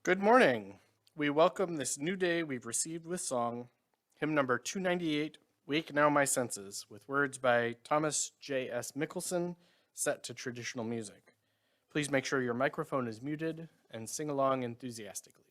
Good morning. We welcome this new day we've received with song, hymn number 298, Wake Now My Senses, with words by Thomas J.S. Mickelson, set to traditional music. Please make sure your microphone is muted and sing along enthusiastically.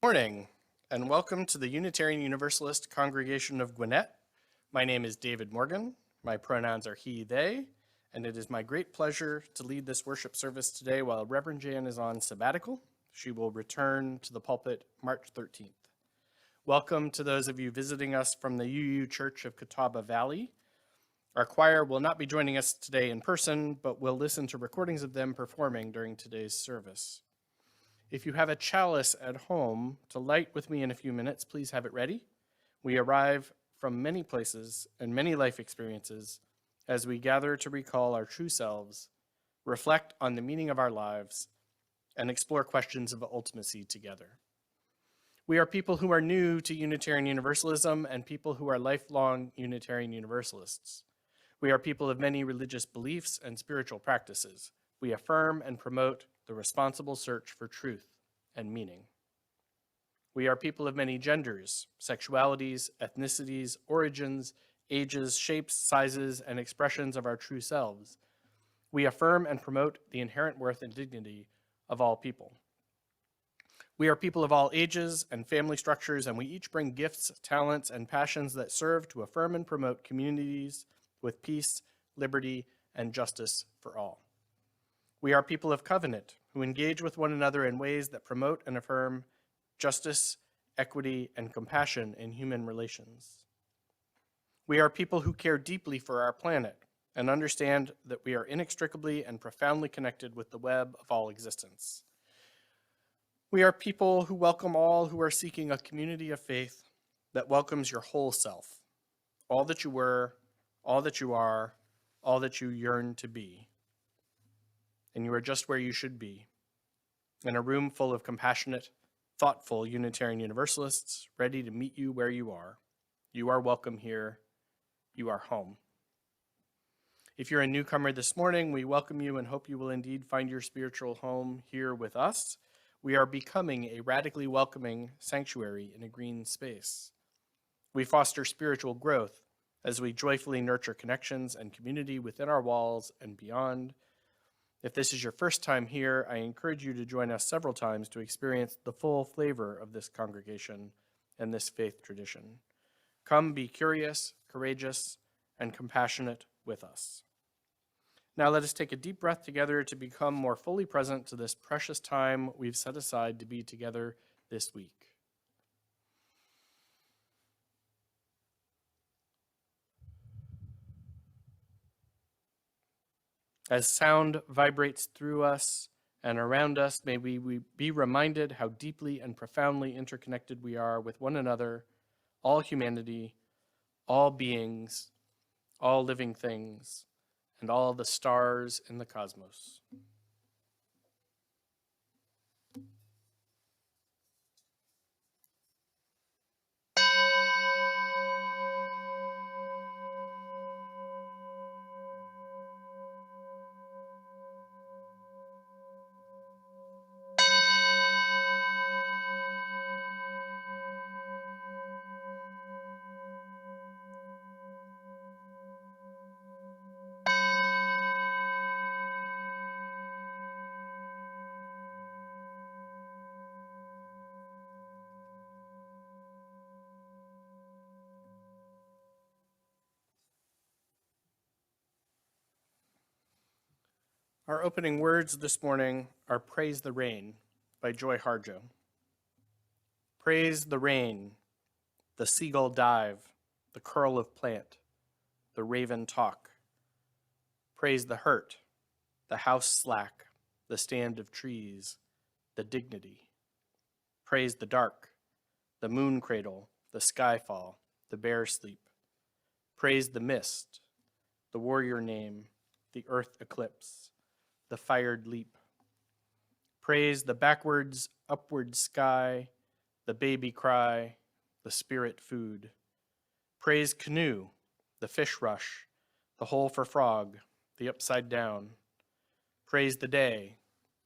Morning, and welcome to the Unitarian Universalist Congregation of Gwinnett. My name is David Morgen. My pronouns are he, they, and it is my great pleasure to lead this worship service today while Reverend Jan is on sabbatical. She will return to the pulpit March 13th. Welcome to those of you visiting us from the UU Church of Catawba Valley. Our choir will not be joining us today in person, but will listen to recordings of them performing during today's service. If you have a chalice at home to light with me in a few minutes, please have it ready. We arrive from many places and many life experiences as we gather to recall our true selves, reflect on the meaning of our lives, and explore questions of ultimacy together. We are people who are new to Unitarian Universalism and people who are lifelong Unitarian Universalists. We are people of many religious beliefs and spiritual practices. We affirm and promote the responsible search for truth and meaning. We are people of many genders, sexualities, ethnicities, origins, ages, shapes, sizes, and expressions of our true selves. We affirm and promote the inherent worth and dignity of all people. We are people of all ages and family structures, and we each bring gifts, talents, and passions that serve to affirm and promote communities with peace, liberty, and justice for all. We are people of covenant who engage with one another in ways that promote and affirm justice, equity, and compassion in human relations. We are people who care deeply for our planet and understand that we are inextricably and profoundly connected with the web of all existence. We are people who welcome all who are seeking a community of faith that welcomes your whole self, all that you were, all that you are, all that you yearn to be. And you are just where you should be, in a room full of compassionate, thoughtful Unitarian Universalists ready to meet you where you are. You are welcome here. You are home. If you're a newcomer this morning, we welcome you and hope you will indeed find your spiritual home here with us. We are becoming a radically welcoming sanctuary in a green space. We foster spiritual growth as we joyfully nurture connections and community within our walls and beyond. If this is your first time here, I encourage you to join us several times to experience the full flavor of this congregation and this faith tradition. Come be curious, courageous, and compassionate with us. Now let us take a deep breath together to become more fully present to this precious time we've set aside to be together this week. As sound vibrates through us and around us, may we be reminded how deeply and profoundly interconnected we are with one another, all humanity, all beings, all living things, and all the stars in the cosmos. Our opening words this morning are Praise the Rain by Joy Harjo. Praise the rain, the seagull dive, the curl of plant, the raven talk. Praise the hurt, the house slack, the stand of trees, the dignity. Praise the dark, the moon cradle, the skyfall, the bear sleep. Praise the mist, the warrior name, the earth eclipse, the fired leap. Praise the backwards, upward sky, the baby cry, the spirit food. Praise canoe, the fish rush, the hole for frog, the upside down. Praise the day,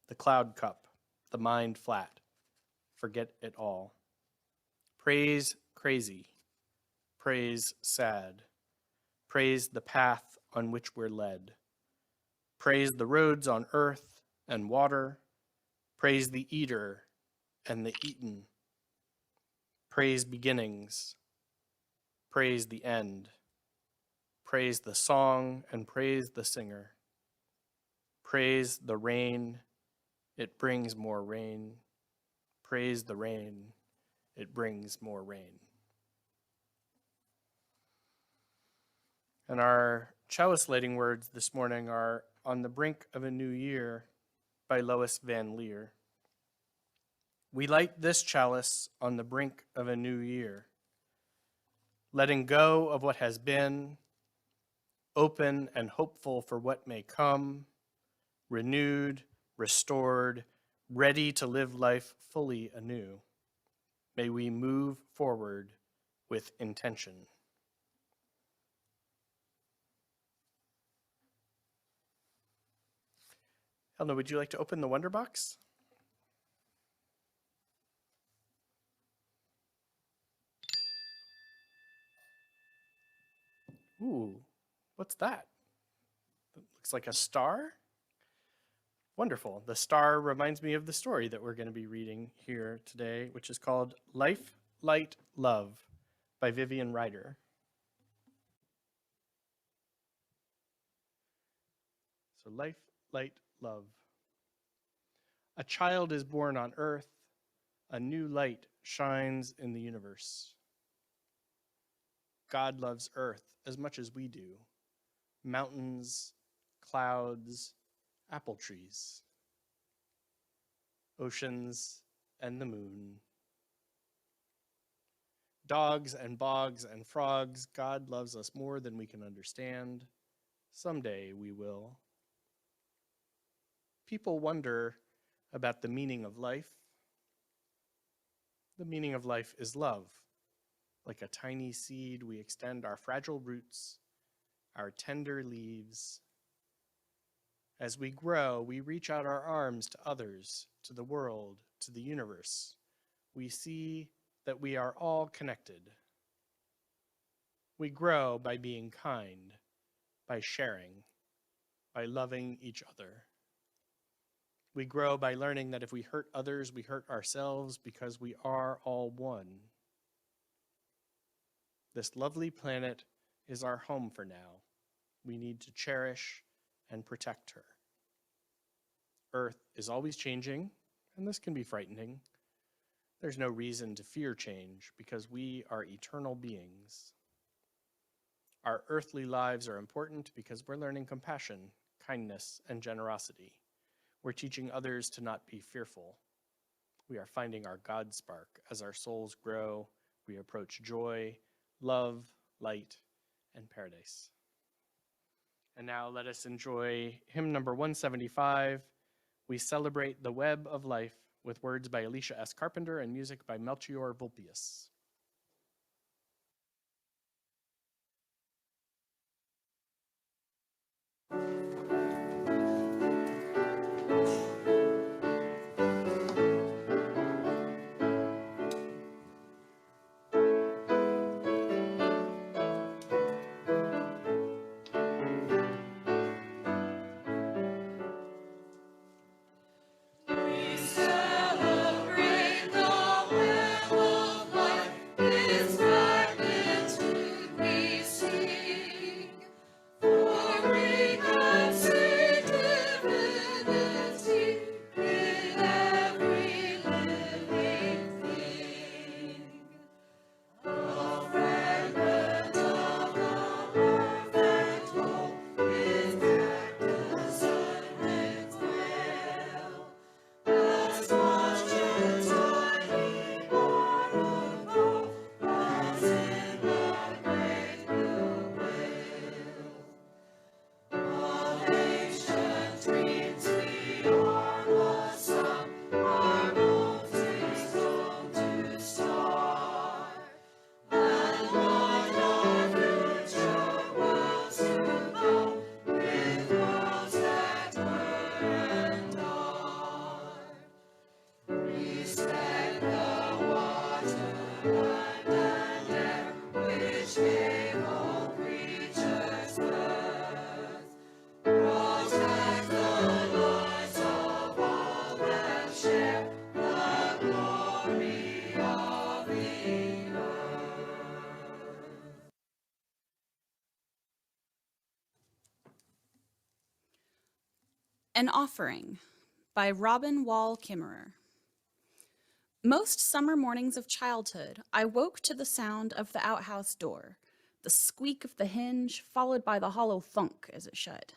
the cloud cup, the mind flat, forget it all. Praise crazy, praise sad, praise the path on which we're led. Praise the roads on earth and water, praise the eater and the eaten. Praise beginnings, praise the end. Praise the song and praise the singer. Praise the rain, it brings more rain. Praise the rain, it brings more rain. And our chalice lighting words this morning are On the Brink of a New Year by Lois van Lear. We light this chalice on the brink of a new year, letting go of what has been, open and hopeful for what may come, renewed, restored, ready to live life fully anew. May we move forward with intention. Helena, would you like to open the Wonder Box? Ooh, what's that? It looks like a star. Wonderful. The star reminds me of the story that we're going to be reading here today, which is called Life, Light, Love by Vivian Ryder. So life, light, love. A child is born on earth. A new light shines in the universe. God loves earth as much as we do. Mountains, clouds, apple trees, oceans, and the moon. Dogs and bogs and frogs, God loves us more than we can understand. Someday we will. People wonder about the meaning of life. The meaning of life is love. Like a tiny seed, we extend our fragile roots, our tender leaves. As we grow, we reach out our arms to others, to the world, to the universe. We see that we are all connected. We grow by being kind, by sharing, by loving each other. We grow by learning that if we hurt others, we hurt ourselves because we are all one. This lovely planet is our home for now. We need to cherish and protect her. Earth is always changing, and this can be frightening. There's no reason to fear change because we are eternal beings. Our earthly lives are important because we're learning compassion, kindness, and generosity. We're teaching others to not be fearful. We are finding our God spark as our souls grow. We approach joy, love, light, and paradise. And now let us enjoy hymn number 175, We Celebrate the Web of Life, with words by Alicia S. Carpenter and music by Melchior Vulpius. An Offering by Robin Wall Kimmerer. Most summer mornings of childhood, I woke to the sound of the outhouse door, the squeak of the hinge, followed by the hollow thunk as it shut.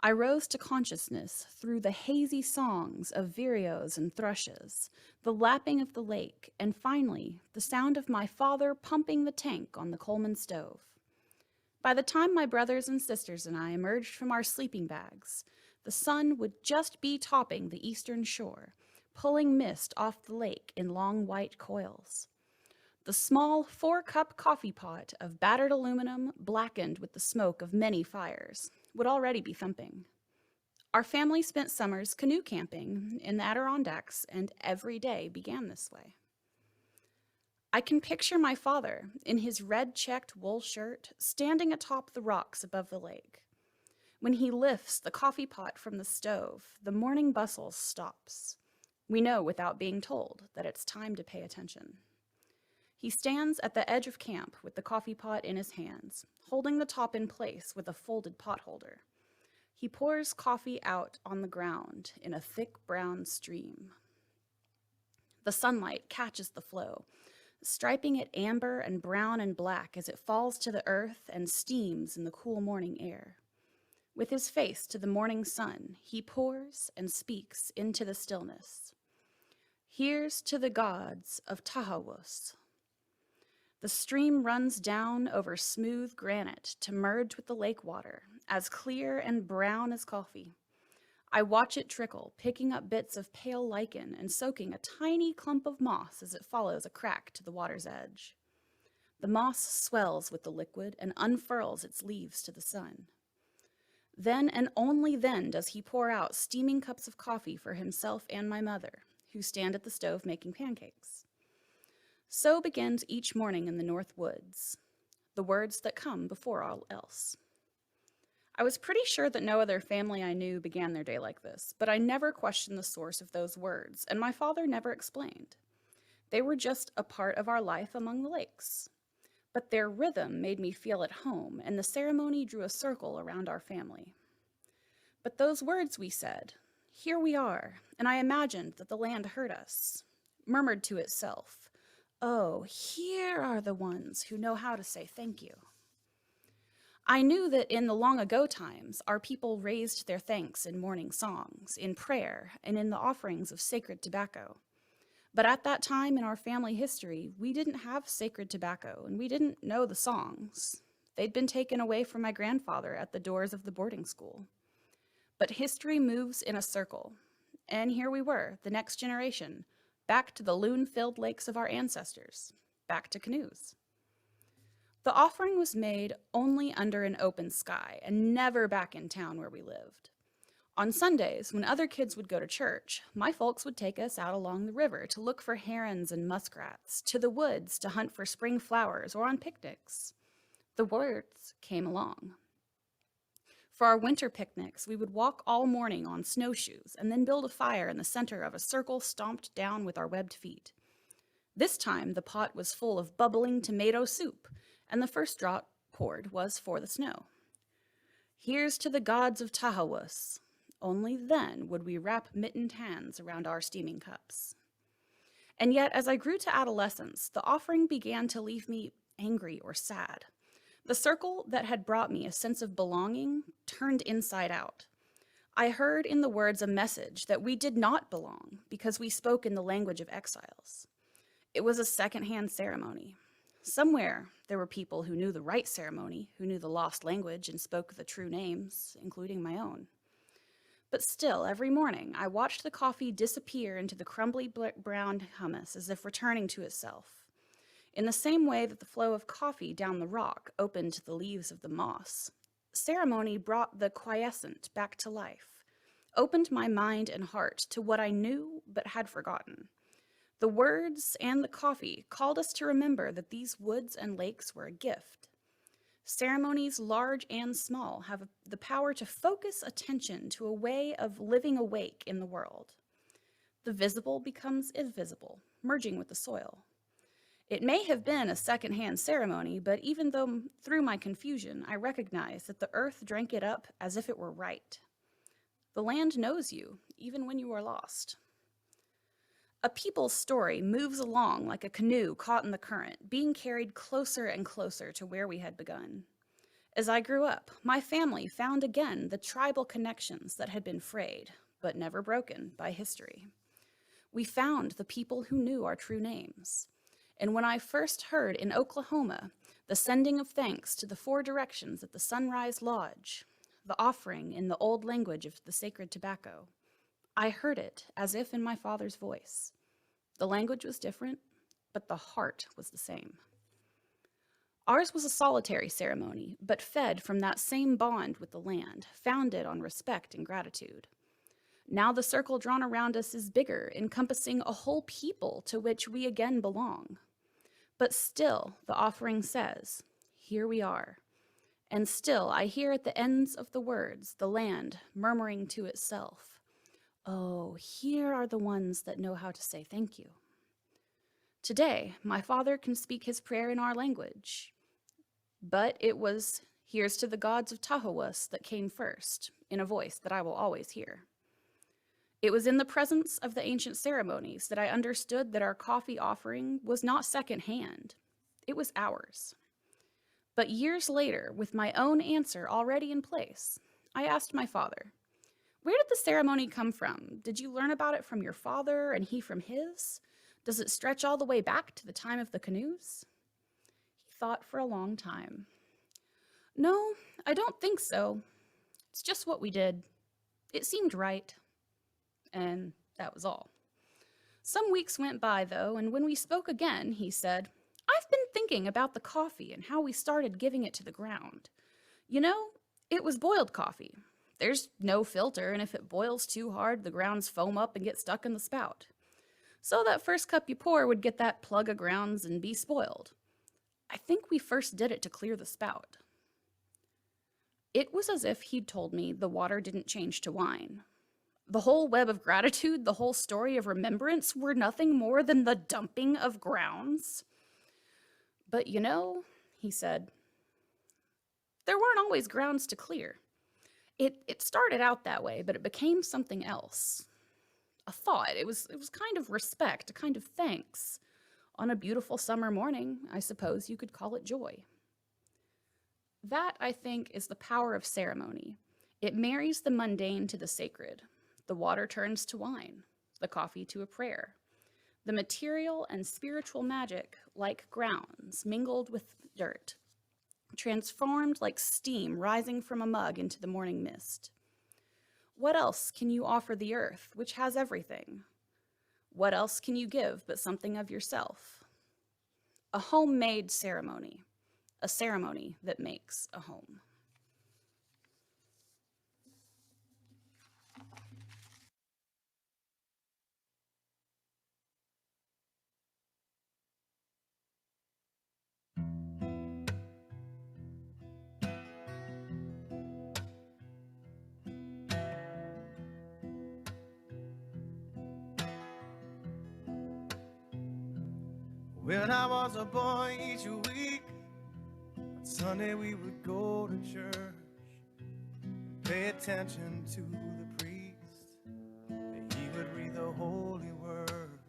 I rose to consciousness through the hazy songs of vireos and thrushes, the lapping of the lake, and finally, the sound of my father pumping the tank on the Coleman stove. By the time my brothers and sisters and I emerged from our sleeping bags, the sun would just be topping the eastern shore, pulling mist off the lake in long white coils. The small 4-cup coffee pot of battered aluminum, blackened with the smoke of many fires, would already be thumping. Our family spent summers canoe camping in the Adirondacks, and every day began this way. I can picture my father, in his red-checked wool shirt, standing atop the rocks above the lake. When he lifts the coffee pot from the stove, the morning bustle stops. We know without being told that it's time to pay attention. He stands at the edge of camp with the coffee pot in his hands, holding the top in place with a folded pot holder. He pours coffee out on the ground in a thick brown stream. The sunlight catches the flow, striping it amber and brown and black as it falls to the earth and steams in the cool morning air. With his face to the morning sun, he pours and speaks into the stillness. Here's to the gods of Tahawus. The stream runs down over smooth granite to merge with the lake water, as clear and brown as coffee. I watch it trickle, picking up bits of pale lichen and soaking a tiny clump of moss as it follows a crack to the water's edge. The moss swells with the liquid and unfurls its leaves to the sun. Then and only then does he pour out steaming cups of coffee for himself and my mother, who stand at the stove making pancakes. So begins each morning in the North Woods, the words that come before all else. I was pretty sure that no other family I knew began their day like this, but I never questioned the source of those words, and my father never explained. They were just a part of our life among the lakes. But their rhythm made me feel at home, and the ceremony drew a circle around our family. But those words we said, "Here we are," and I imagined that the land heard us, murmured to itself, "Oh, here are the ones who know how to say thank you." I knew that in the long ago times, our people raised their thanks in morning songs, in prayer, and in the offerings of sacred tobacco. But at that time in our family history, we didn't have sacred tobacco, and we didn't know the songs. They'd been taken away from my grandfather at the doors of the boarding school. But history moves in a circle, and here we were, the next generation, back to the loon-filled lakes of our ancestors, back to canoes. The offering was made only under an open sky and never back in town where we lived. On Sundays, when other kids would go to church, my folks would take us out along the river to look for herons and muskrats, to the woods to hunt for spring flowers, or on picnics. The words came along. For our winter picnics, we would walk all morning on snowshoes and then build a fire in the center of a circle stomped down with our webbed feet. This time, the pot was full of bubbling tomato soup, and the first drop poured was for the snow. "Here's to the gods of Tahawus." Only then would we wrap mittened hands around our steaming cups. And yet, as I grew to adolescence, the offering began to leave me angry or sad. The circle that had brought me a sense of belonging turned inside out. I heard in the words a message that we did not belong because we spoke in the language of exiles. It was a secondhand ceremony. Somewhere, there were people who knew the right ceremony, who knew the lost language and spoke the true names, including my own. But still, every morning, I watched the coffee disappear into the crumbly brown hummus as if returning to itself, in the same way that the flow of coffee down the rock opened to the leaves of the moss. Ceremony brought the quiescent back to life, opened my mind and heart to what I knew but had forgotten. The words and the coffee called us to remember that these woods and lakes were a gift. Ceremonies, large and small, have the power to focus attention to a way of living awake in the world. The visible becomes invisible, merging with the soil. It may have been a second-hand ceremony, but even though through my confusion, I recognize that the earth drank it up as if it were right. The land knows you, even when you are lost. A people's story moves along like a canoe caught in the current, being carried closer and closer to where we had begun. As I grew up, my family found again the tribal connections that had been frayed, but never broken, by history. We found the people who knew our true names. And when I first heard in Oklahoma the sending of thanks to the 4 directions at the Sunrise Lodge, the offering in the old language of the sacred tobacco, I heard it as if in my father's voice. The language was different, but the heart was the same. Ours was a solitary ceremony, but fed from that same bond with the land, founded on respect and gratitude. Now the circle drawn around us is bigger, encompassing a whole people to which we again belong. But still, the offering says, "Here we are." And still, I hear at the ends of the words, the land murmuring to itself, "Oh, here are the ones that know how to say thank you." Today, my father can speak his prayer in our language, but it was "Here's to the gods of Tahawus" that came first, in a voice that I will always hear. It was in the presence of the ancient ceremonies that I understood that our coffee offering was not secondhand. It was ours. But years later, with my own answer already in place, I asked my father, "Where did the ceremony come from? Did you learn about it from your father and he from his? Does it stretch all the way back to the time of the canoes?" He thought for a long time. "No, I don't think so. It's just what we did. It seemed right." And that was all. Some weeks went by, though, and when we spoke again, he said, "I've been thinking about the coffee and how we started giving it to the ground. You know, it was boiled coffee. There's no filter, and if it boils too hard, the grounds foam up and get stuck in the spout. So that first cup you pour would get that plug of grounds and be spoiled. I think we first did it to clear the spout." It was as if he'd told me the water didn't change to wine. The whole web of gratitude, the whole story of remembrance were nothing more than the dumping of grounds. But you know, he said, there weren't always grounds to clear. It started out that way, but it became something else. A thought. It was kind of respect, a kind of thanks. On a beautiful summer morning, I suppose you could call it joy. That, I think, is the power of ceremony. It marries the mundane to the sacred. The water turns to wine, the coffee to a prayer. The material and spiritual magic, like grounds, mingled with dirt, transformed like steam rising from a mug into the morning mist. What else can you offer the earth, which has everything? What else can you give but something of yourself? A homemade ceremony, a ceremony that makes a home. When I was a boy, each week, on Sunday we would go to church, pay attention to the priest, that he would read the holy word,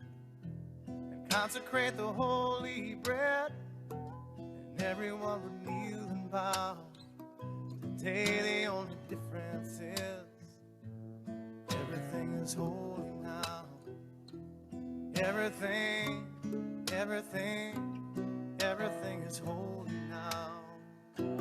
and consecrate the holy bread, and everyone would kneel and bow. Today the only difference is, everything is holy now. Everything is holy now. And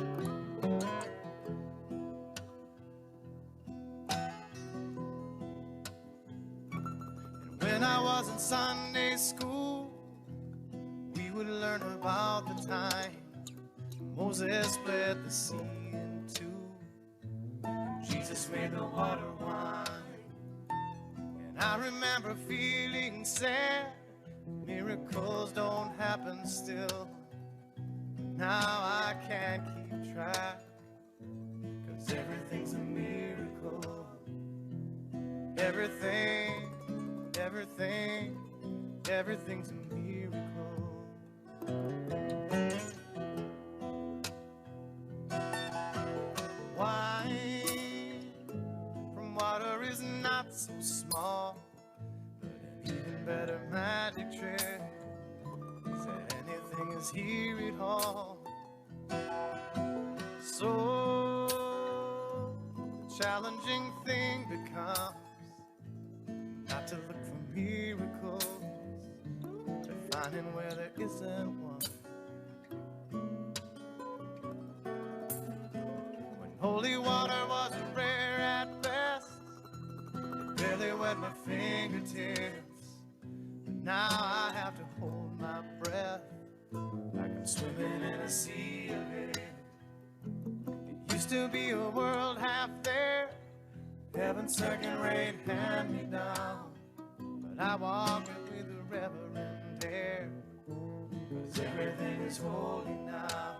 when I was in Sunday school, we would learn about the time Moses split the sea in two, and Jesus made the water wine. And I remember feeling sad, miracles don't happen still. Now I can't keep track, 'cause everything's a miracle. Everything's a miracle. Wine from water is not so small, but an even better magic trick is that anything is here at all. So the challenging thing becomes not to look for miracles, but finding where there isn't one. When holy water was rare at best, it barely wet my fingertips, but now I have to hold my breath like I'm swimming in a sea of it. It used to be a world half there, heaven's second-rate hand-me-down, but I walk it with a reverent air, 'cause everything is holy now.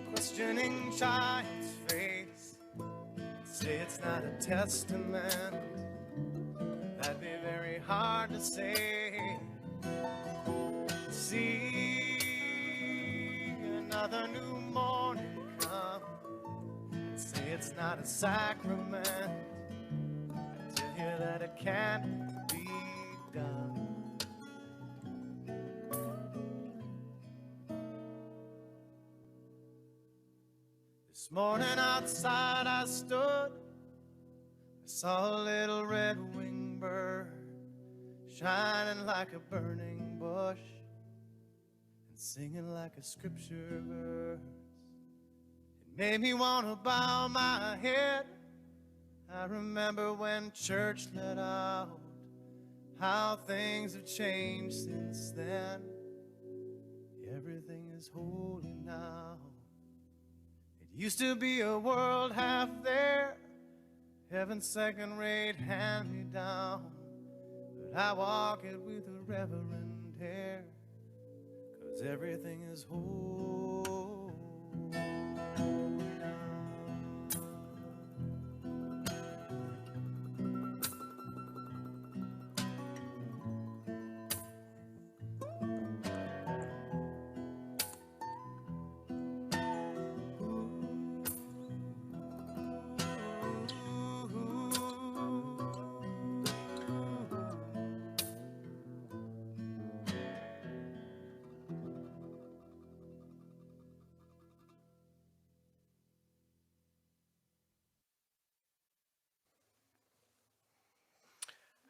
Questioning child's face, say it's not a testament, that'd be very hard to say. See another new morning come, and say it's not a sacrament, I tell you that it can't be done. This morning outside I stood, I saw a little red-winged bird shining like a burning bush and singing like a scripture verse. made me want to bow my head. I remember when church let out, how things have changed since then. Everything is holy now. It used to be a world half there, heaven's second rate hand me down. But I walk it with a reverent air, 'cause everything is holy now.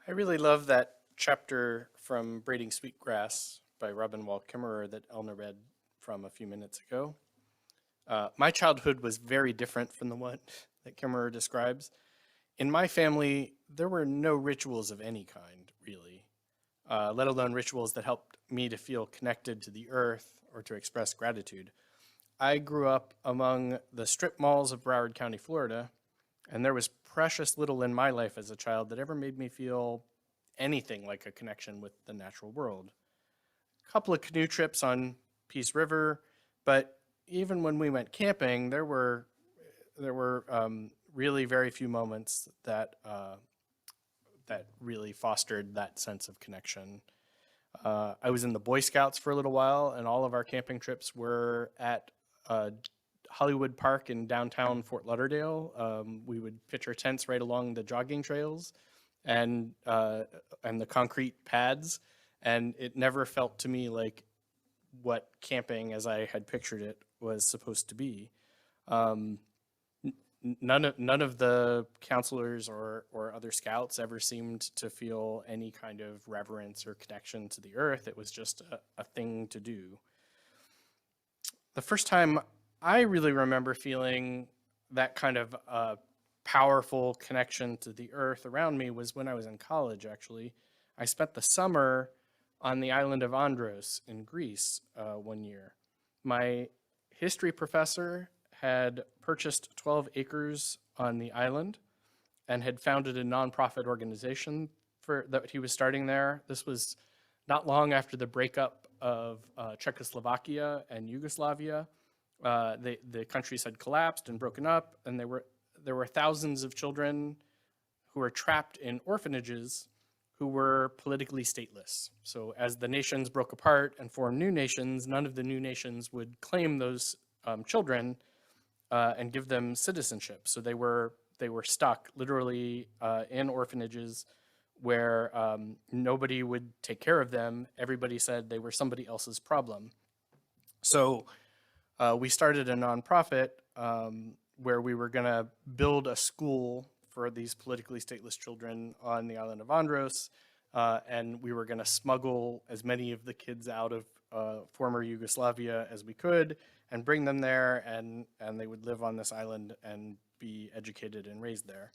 I really love that chapter from Braiding Sweetgrass by Robin Wall Kimmerer that Elna read from a few minutes ago. My childhood was very different from the one that Kimmerer describes. In my family, there were no rituals of any kind, really, let alone rituals that helped me to feel connected to the earth or to express gratitude. I grew up among the strip malls of Broward County, Florida, and there was precious little in my life as a child that ever made me feel anything like a connection with the natural world. A couple of canoe trips on Peace River, but even when we went camping, there were really very few moments that that really fostered that sense of connection. I was in the Boy Scouts for a little while, and all of our camping trips were at Hollywood Park in downtown Fort Lauderdale. We would pitch our tents right along the jogging trails and the concrete pads, and it never felt to me like what camping as I had pictured it was supposed to be. None of the counselors or other scouts ever seemed to feel any kind of reverence or connection to the earth. It was just a thing to do. The first time I really remember feeling that kind of powerful connection to the earth around me was when I was in college, actually. I spent the summer on the island of Andros in Greece one year. My history professor had purchased 12 acres on the island and had founded a nonprofit organization that he was starting there. This was not long after the breakup of Czechoslovakia and Yugoslavia. The countries had collapsed and broken up, and there were thousands of children who were trapped in orphanages who were politically stateless. So as the nations broke apart and formed new nations, none of the new nations would claim those children and give them citizenship. So they were stuck literally in orphanages where nobody would take care of them. Everybody said they were somebody else's problem. So we started a nonprofit where we were going to build a school for these politically stateless children on the island of Andros, and we were going to smuggle as many of the kids out of former Yugoslavia as we could and bring them there, and they would live on this island and be educated and raised there.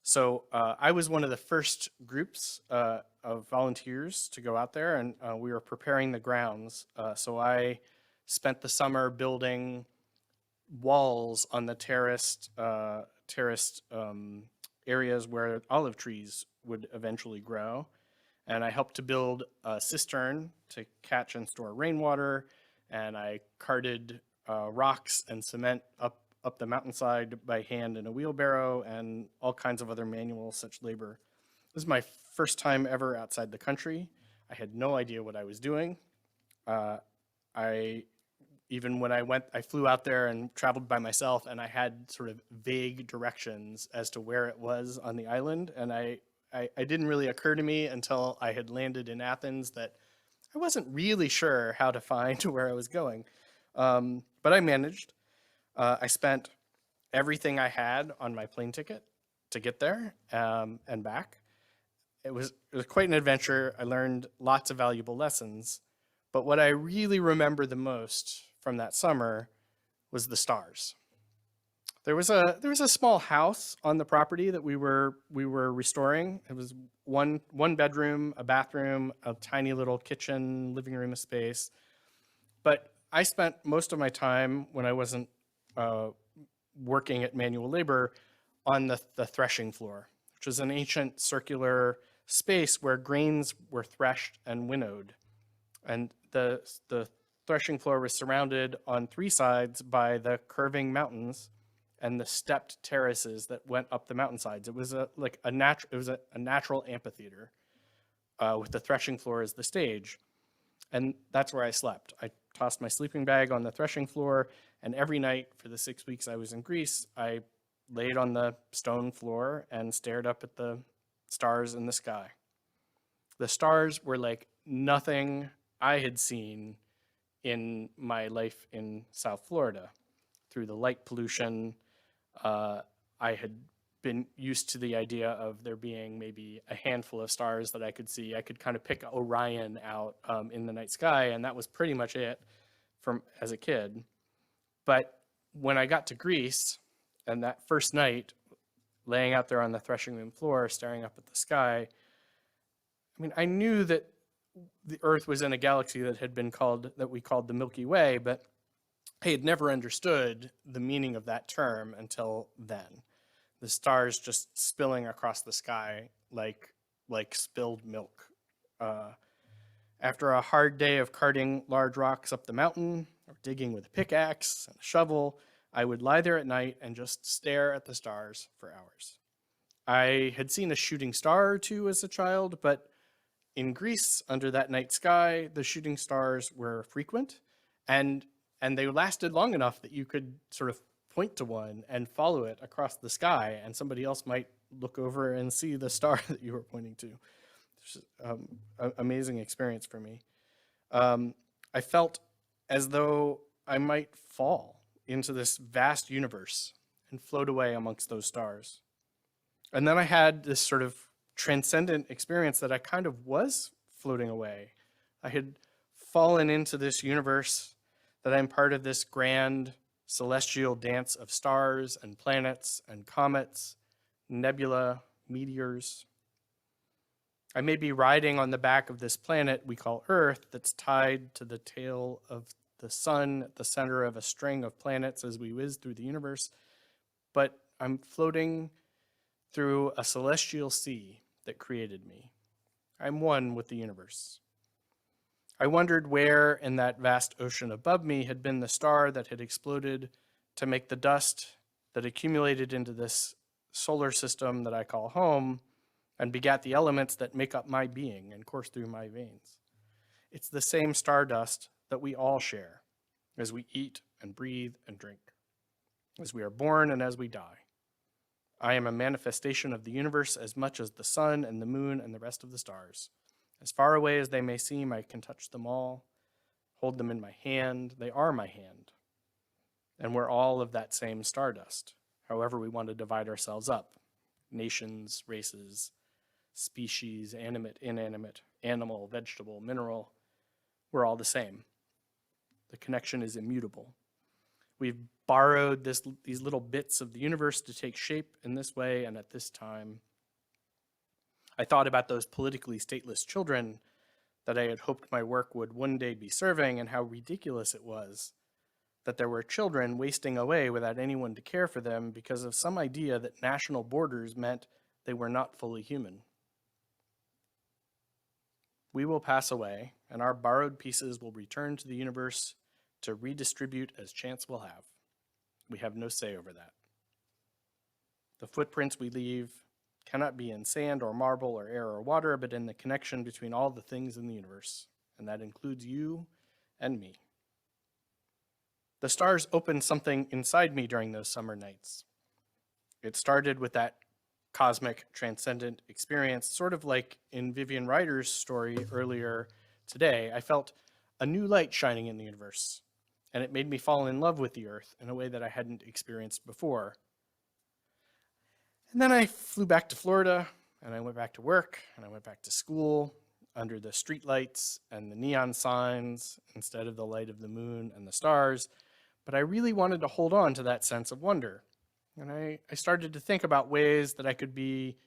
So I was one of the first groups of volunteers to go out there, and we were preparing the grounds. So I spent the summer building walls on the terraced areas where olive trees would eventually grow. And I helped to build a cistern to catch and store rainwater, and I carted rocks and cement up the mountainside by hand in a wheelbarrow, and all kinds of other manual such labor. This is my first time ever outside the country. I had no idea what I was doing. Even when I flew out there and traveled by myself, and I had sort of vague directions as to where it was on the island, and I didn't really occur to me until I had landed in Athens that I wasn't really sure how to find where I was going. But I managed. I spent everything I had on my plane ticket to get there and back. It was quite an adventure. I learned lots of valuable lessons. But what I really remember the most from that summer was the stars. There was a small house on the property that we were restoring. It was one bedroom, a bathroom, a tiny little kitchen, living room space. But I spent most of my time when I wasn't working at manual labor on the threshing floor, which was an ancient circular space where grains were threshed and winnowed. And the threshing floor was surrounded on three sides by the curving mountains and the stepped terraces that went up the mountainsides. It was a natural amphitheater with the threshing floor as the stage. And that's where I slept. I tossed my sleeping bag on the threshing floor, and every night for the 6 weeks I was in Greece, I laid on the stone floor and stared up at the stars in the sky. The stars were like nothing I had seen in my life in South Florida. Through the light pollution, I had been used to the idea of there being maybe a handful of stars that I could see. I could kind of pick Orion out in the night sky, and that was pretty much it from as a kid. But when I got to Greece, and that first night, laying out there on the threshing room floor, staring up at the sky, I mean, I knew that the Earth was in a galaxy that we called the Milky Way, but I had never understood the meaning of that term until then. The stars just spilling across the sky like spilled milk. After a hard day of carting large rocks up the mountain or digging with a pickaxe and a shovel, I would lie there at night and just stare at the stars for hours. I had seen a shooting star or two as a child, but in Greece, under that night sky, the shooting stars were frequent, and they lasted long enough that you could sort of point to one and follow it across the sky, and somebody else might look over and see the star that you were pointing to. It's an amazing experience for me. I felt as though I might fall into this vast universe and float away amongst those stars. And then I had this sort of transcendent experience that I kind of was floating away. I had fallen into this universe, that I'm part of this grand celestial dance of stars and planets and comets, nebula, meteors. I may be riding on the back of this planet we call Earth that's tied to the tail of the sun at the center of a string of planets as we whiz through the universe, but I'm floating through a celestial sea that created me. I'm one with the universe. I wondered where in that vast ocean above me had been the star that had exploded to make the dust that accumulated into this solar system that I call home and begat the elements that make up my being and course through my veins. It's the same stardust that we all share as we eat and breathe and drink, as we are born and as we die. I am a manifestation of the universe as much as the sun and the moon and the rest of the stars. As far away as they may seem, I can touch them all, hold them in my hand. They are my hand. And we're all of that same stardust, however we want to divide ourselves up. Nations, races, species, animate, inanimate, animal, vegetable, mineral, we're all the same. The connection is immutable. We've borrowed these little bits of the universe to take shape in this way and at this time. I thought about those politically stateless children that I had hoped my work would one day be serving, and how ridiculous it was that there were children wasting away without anyone to care for them because of some idea that national borders meant they were not fully human. We will pass away, and our borrowed pieces will return to the universe to redistribute as chance will have. We have no say over that. The footprints we leave cannot be in sand or marble or air or water, but in the connection between all the things in the universe, and that includes you and me. The stars opened something inside me during those summer nights. It started with that cosmic transcendent experience, sort of like in Vivian Ryder's story earlier today. I felt a new light shining in the universe, and it made me fall in love with the earth in a way that I hadn't experienced before. And then I flew back to Florida, and I went back to work, and I went back to school under the streetlights and the neon signs instead of the light of the moon and the stars. But I really wanted to hold on to that sense of wonder. And I started to think about ways that I could be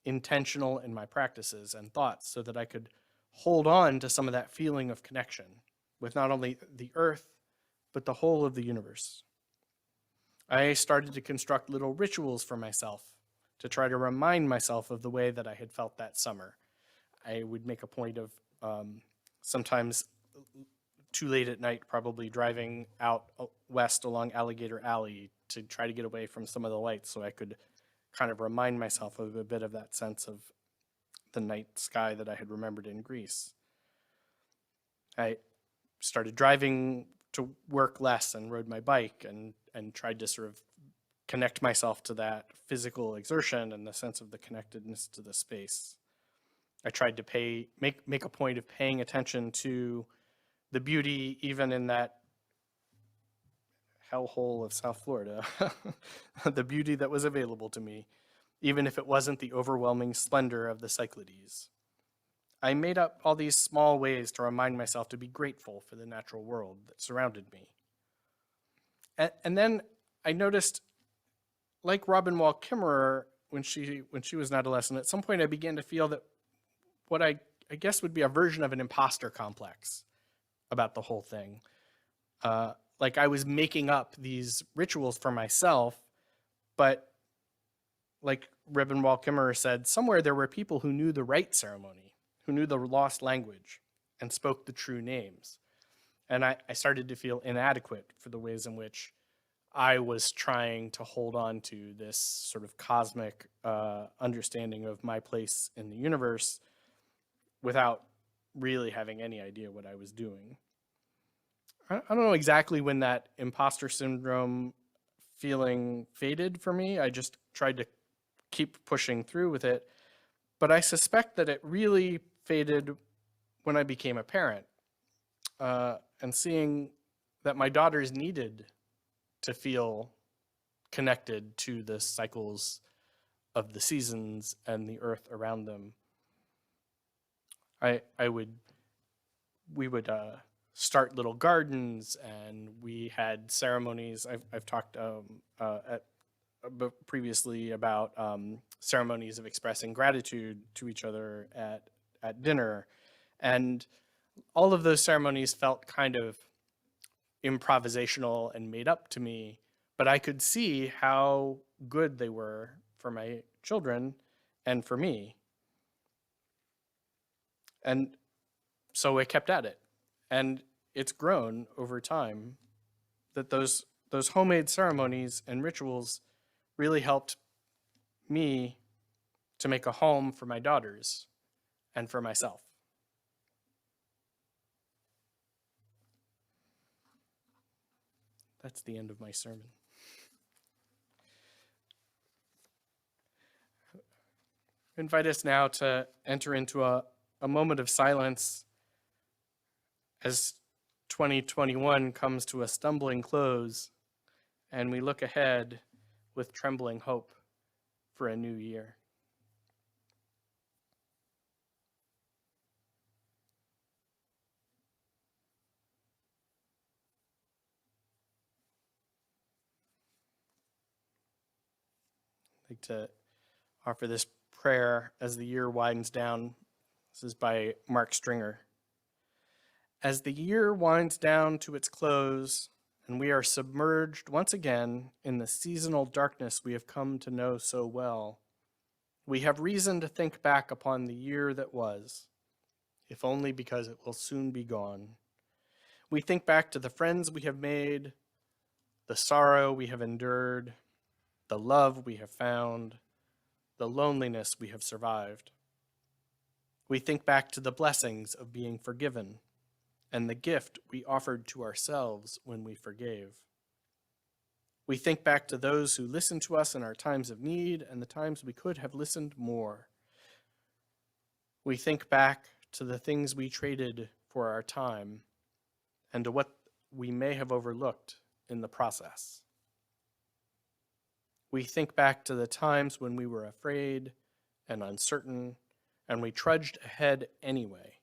intentional in my practices and thoughts so that I could hold on to some of that feeling of connection with not only the earth, but the whole of the universe. I started to construct little rituals for myself to try to remind myself of the way that I had felt that summer. I would make a point of sometimes too late at night, probably driving out west along Alligator Alley to try to get away from some of the lights so I could kind of remind myself of a bit of that sense of the night sky that I had remembered in Greece. I started driving to work less and rode my bike and tried to sort of connect myself to that physical exertion and the sense of the connectedness to the space. I tried to make a point of paying attention to the beauty even in that hellhole of South Florida, the beauty that was available to me, even if it wasn't the overwhelming splendor of the Cyclades. I made up all these small ways to remind myself to be grateful for the natural world that surrounded me. And then I noticed, like Robin Wall Kimmerer, when she was an adolescent, at some point I began to feel that what I guess would be a version of an imposter complex about the whole thing. Like I was making up these rituals for myself, but like Robin Wall Kimmerer said, somewhere there were people who knew the right ceremony, who knew the lost language and spoke the true names. And I started to feel inadequate for the ways in which I was trying to hold on to this sort of cosmic understanding of my place in the universe without really having any idea what I was doing. I don't know exactly when that imposter syndrome feeling faded for me. I just tried to keep pushing through with it. But I suspect that it really faded when I became a parent and seeing that my daughters needed to feel connected to the cycles of the seasons and the earth around them. We would start little gardens, and we had ceremonies. I've talked previously about ceremonies of expressing gratitude to each other at dinner, and all of those ceremonies felt kind of improvisational and made up to me, but I could see how good they were for my children and for me. And so I kept at it. And it's grown over time that those homemade ceremonies and rituals really helped me to make a home for my daughters and for myself. That's the end of my sermon. I invite us now to enter into a moment of silence as 2021 comes to a stumbling close and we look ahead with trembling hope for a new year. I'd like to offer this prayer as the year winds down. This is by Mark Stringer. As the year winds down to its close, and we are submerged once again in the seasonal darkness we have come to know so well, we have reason to think back upon the year that was, if only because it will soon be gone. We think back to the friends we have made, the sorrow we have endured, the love we have found, the loneliness we have survived. We think back to the blessings of being forgiven and the gift we offered to ourselves when we forgave. We think back to those who listened to us in our times of need and the times we could have listened more. We think back to the things we traded for our time and to what we may have overlooked in the process. We think back to the times when we were afraid and uncertain and we trudged ahead anyway,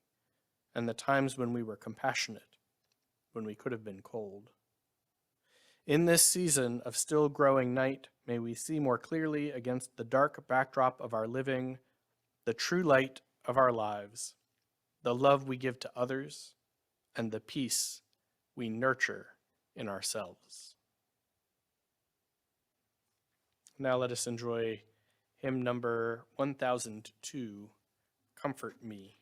and the times when we were compassionate, when we could have been cold. In this season of still growing night, may we see more clearly against the dark backdrop of our living, the true light of our lives, the love we give to others, and the peace we nurture in ourselves. Now let us enjoy hymn number 1002, Comfort Me.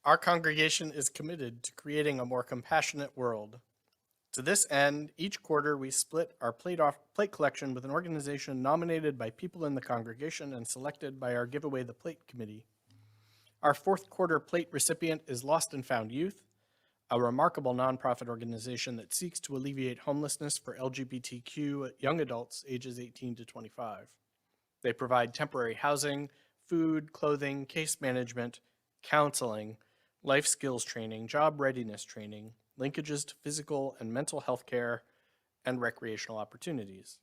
Our congregation is committed to creating a more compassionate world. To this end, each quarter we split our plate collection with an organization nominated by people in the congregation and selected by our Giveaway the Plate committee. Our fourth quarter plate recipient is Lost and Found Youth, a remarkable nonprofit organization that seeks to alleviate homelessness for LGBTQ young adults ages 18 to 25. They provide temporary housing, food, clothing, case management, counseling, life skills training, job readiness training, linkages to physical and mental health care, and recreational opportunities.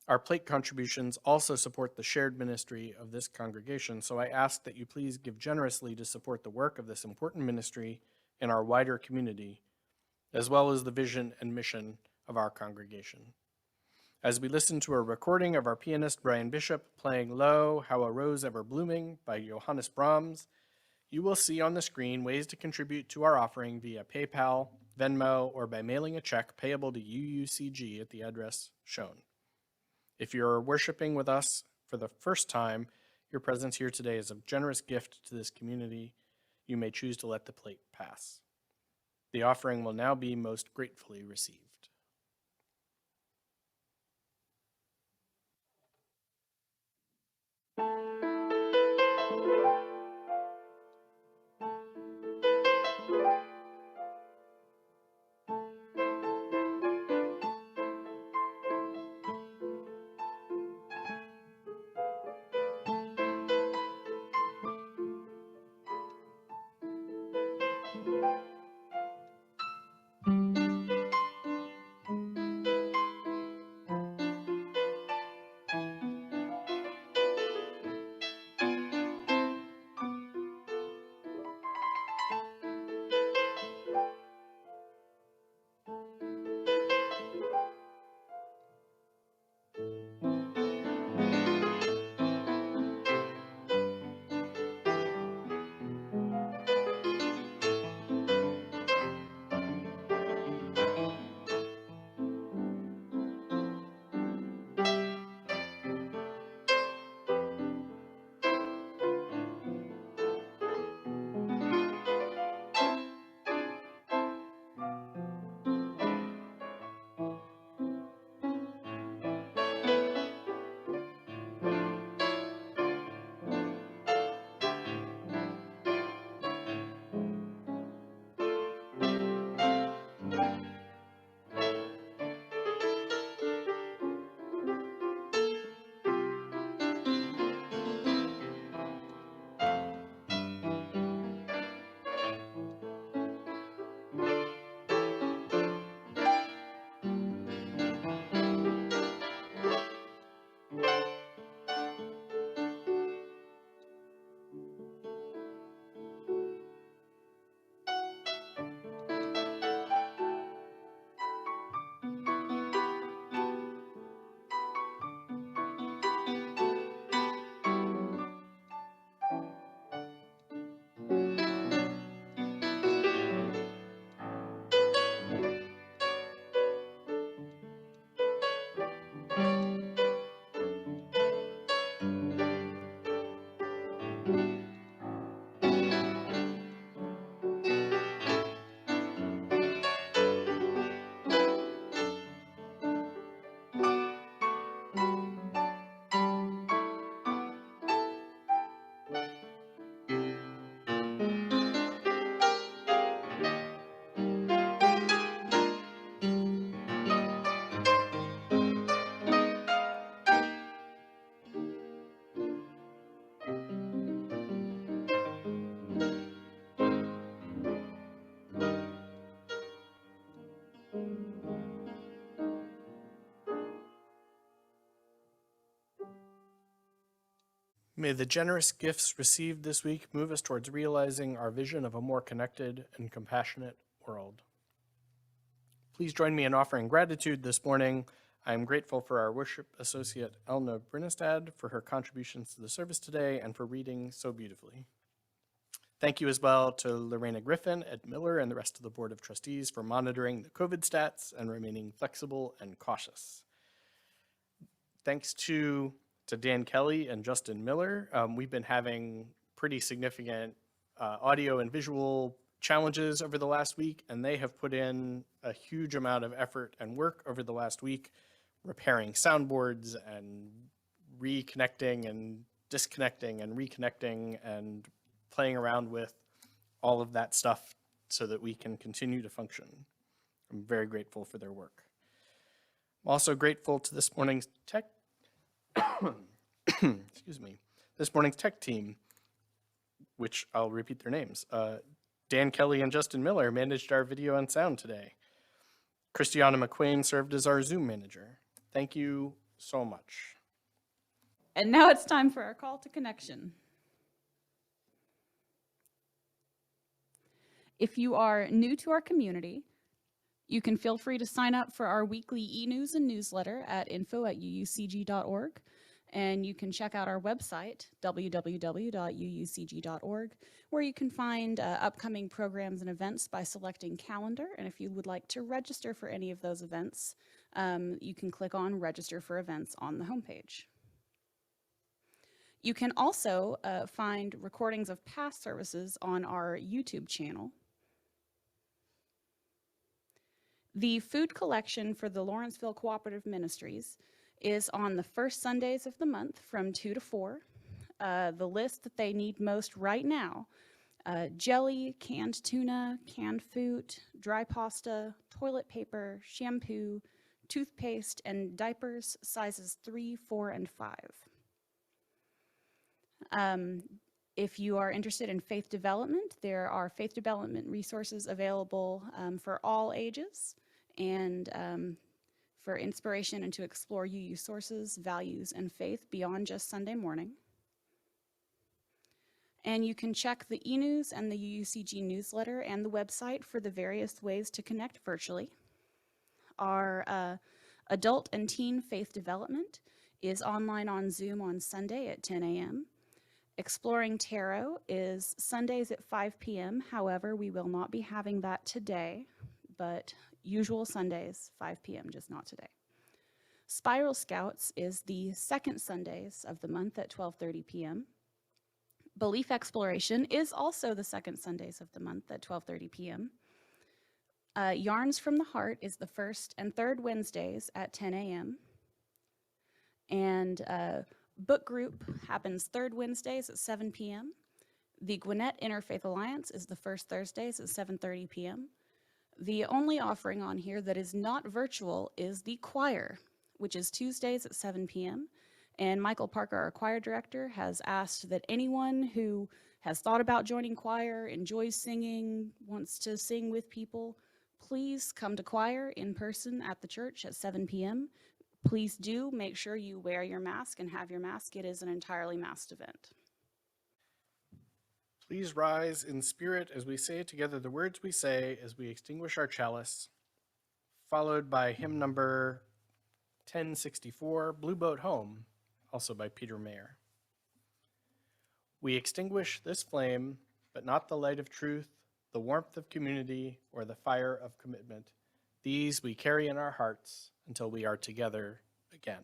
Our plate contributions also support the shared ministry of this congregation, so I ask that you please give generously to support the work of this important ministry in our wider community, as well as the vision and mission of our congregation. As we listen to a recording of our pianist Brian Bishop playing Lo, How a Rose Ever Blooming by Johannes Brahms, you will see on the screen ways to contribute to our offering via PayPal, Venmo, or by mailing a check payable to UUCG at the address shown. If you're worshiping with us for the first time, your presence here today is a generous gift to this community. You may choose to let the plate pass. The offering will now be most gratefully received. May the generous gifts received this week move us towards realizing our vision of a more connected and compassionate world. Please join me in offering gratitude this morning. I am grateful for our worship associate, Elna Brinnestad, for her contributions to the service today and for reading so beautifully. Thank you as well to Lorena Griffin, Ed Miller, and the rest of the Board of Trustees for monitoring the COVID stats and remaining flexible and cautious. Thanks to Dan Kelly and Justin Miller. We've been having pretty significant audio and visual challenges over the last week, and they have put in a huge amount of effort and work over the last week, repairing soundboards and reconnecting and disconnecting and reconnecting and playing around with all of that stuff so that we can continue to function. I'm very grateful for their work. I'm also grateful to this morning's tech excuse me, this morning's tech team, which I'll repeat their names. Dan Kelly and Justin Miller managed our video and sound today. Christiana McQuain served as our Zoom manager. Thank you so much. And now it's time for our call to connection. If you are new to our community, you can feel free to sign up for our weekly e-news and newsletter at info@uucg.org. And you can check out our website, www.uucg.org, where you can find upcoming programs and events by selecting calendar. And if you would like to register for any of those events, you can click on Register for Events on the homepage. You can also find recordings of past services on our YouTube channel. The food collection for the Lawrenceville Cooperative Ministries is on the first Sundays of the month from 2 to 4. The list that they need most right now: jelly, canned tuna, canned food, dry pasta, toilet paper, shampoo, toothpaste, and diapers sizes 3, 4, and 5. If you are interested in faith development, there are faith development resources available for all ages and for inspiration and to explore UU sources, values, and faith beyond just Sunday morning. And you can check the e-news and the UUCG newsletter and the website for the various ways to connect virtually. Our adult and teen faith development is online on Zoom on Sunday at 10 a.m. Exploring Tarot is Sundays at 5 p.m. However, we will not be having that today, but usual Sundays, 5 p.m., just not today. Spiral Scouts is the second Sundays of the month at 12:30 p.m. Belief Exploration is also the second Sundays of the month at 12:30 p.m. Yarns from the Heart is the first and third Wednesdays at 10 a.m. And Book Group happens third Wednesdays at 7 p.m. The Gwinnett Interfaith Alliance is the first Thursdays at 7:30 p.m. The only offering on here that is not virtual is the choir, which is Tuesdays at 7 p.m. And Michael Parker, our choir director, has asked that anyone who has thought about joining choir, enjoys singing, wants to sing with people, please come to choir in person at the church at 7 p.m. Please do make sure you wear your mask and have your mask. It is an entirely masked event. Please rise in spirit as we say together the words we say as we extinguish our chalice, followed by hymn number 1064, Blue Boat Home, also by Peter Mayer. We extinguish this flame, but not the light of truth, the warmth of community, or the fire of commitment. These we carry in our hearts until we are together again.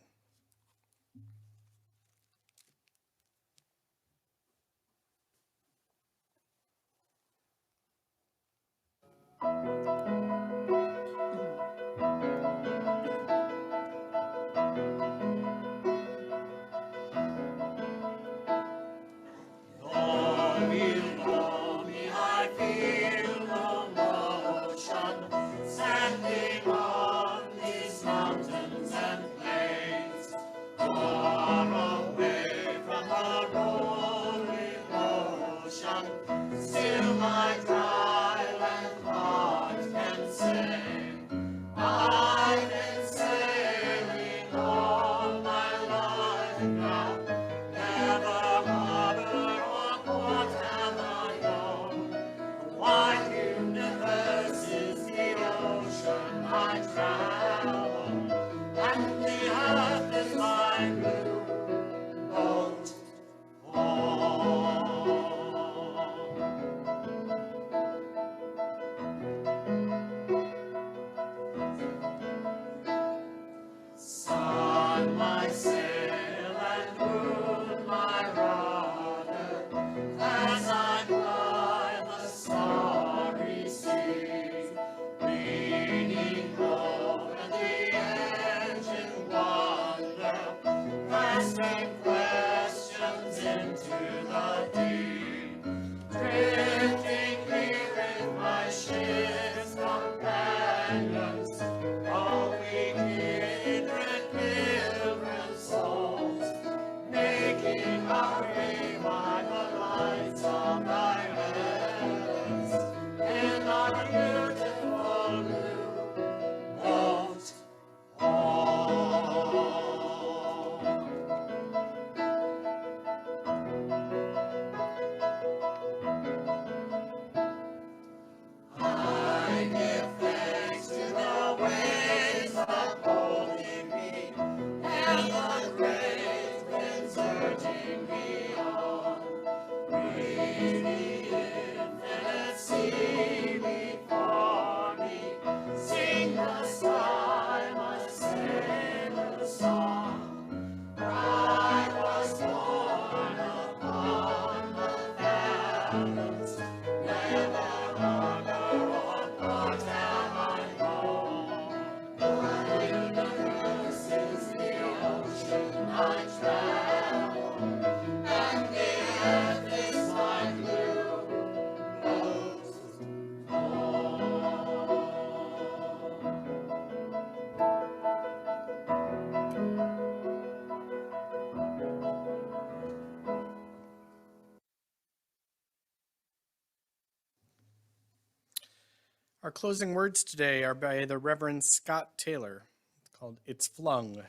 Our closing words today are by the Reverend Scott Taylor. It's called It's Flung.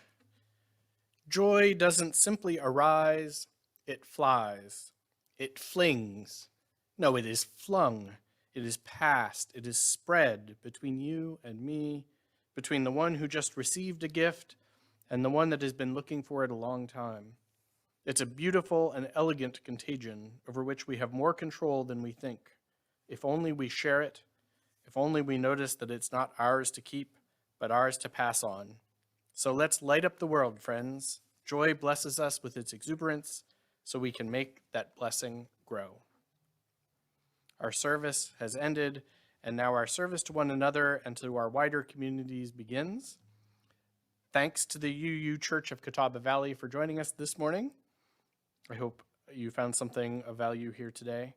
Joy doesn't simply arise, it flies. It flings. No, it is flung. It is passed. It is spread between you and me, between the one who just received a gift and the one that has been looking for it a long time. It's a beautiful and elegant contagion over which we have more control than we think. If only we share it, if only we notice that it's not ours to keep, but ours to pass on. So let's light up the world, friends. Joy blesses us with its exuberance, so we can make that blessing grow. Our service has ended, and now our service to one another and to our wider communities begins. Thanks to the UU Church of Catawba Valley for joining us this morning. I hope you found something of value here today.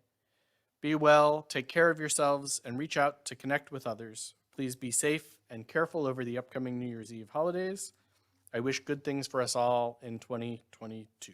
Be well, take care of yourselves, and reach out to connect with others. Please be safe and careful over the upcoming New Year's Eve holidays. I wish good things for us all in 2022.